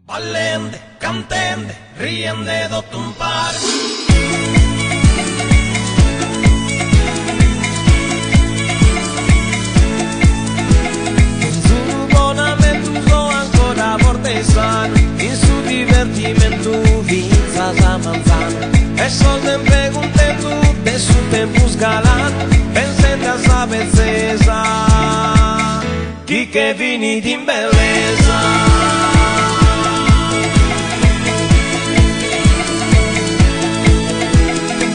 Ballende, cantende, riende tutto un par. In su buonamento so ancora portesano, in su divertimento vinza la manzana. E so sempre contento, de su tempo scalato, pensando a sa pezzesa, chi che finiti in bellezza.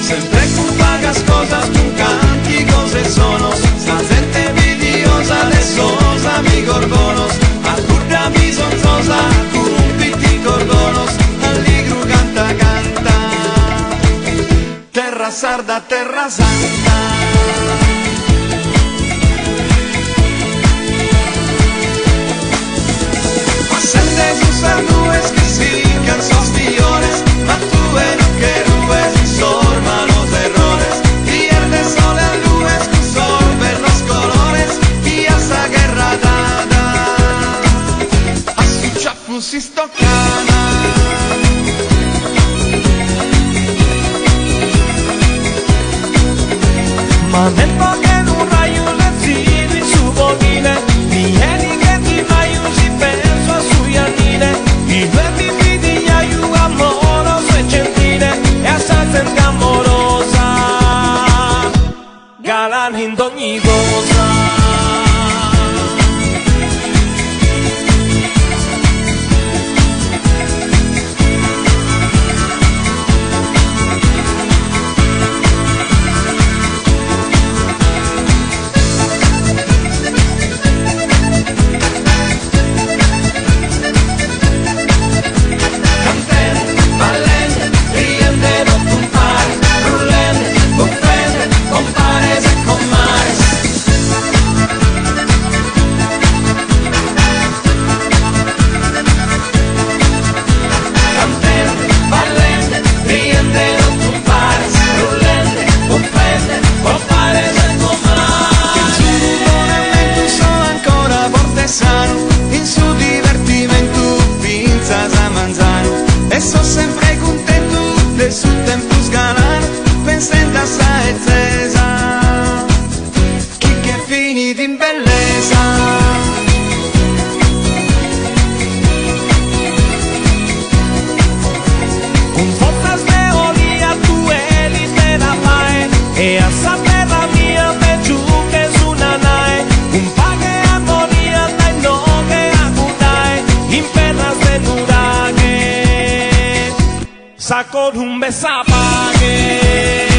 Sempre con vagas cosas, tu canti cose sono, sta gente envidiosa de sos amigos gorgonos, alcurda mi sonzosa, con un pitti gorgonos, alligru canta canta, terra sarda, terra santa. Ascende sus nubes que sigan sos diores, ma tu no que rubes y sorman los errores. Pierde sol en nubes, sorber los colores y a esa guerra dada a su chapu si stoccana. Ma nel po' che non raio le zini su bovine, vieni che ti aiuti penso a sui annine, i due bimbi di aiuto amoroso e gentile, e a sta gente amorosa, galano in ogni cosa. In su divertimento pinzas a manzano, e so sempre contento del suo tempo sgalano, pensando a sa ezzesa, chi che è finito in bellezza. Un forza sveolia tu eli te la fai, e a sapere la mia per giù che su una nae, un paghe armonia dai no che acudai, in pernas de nuraghe, sacco d'un besapaghe.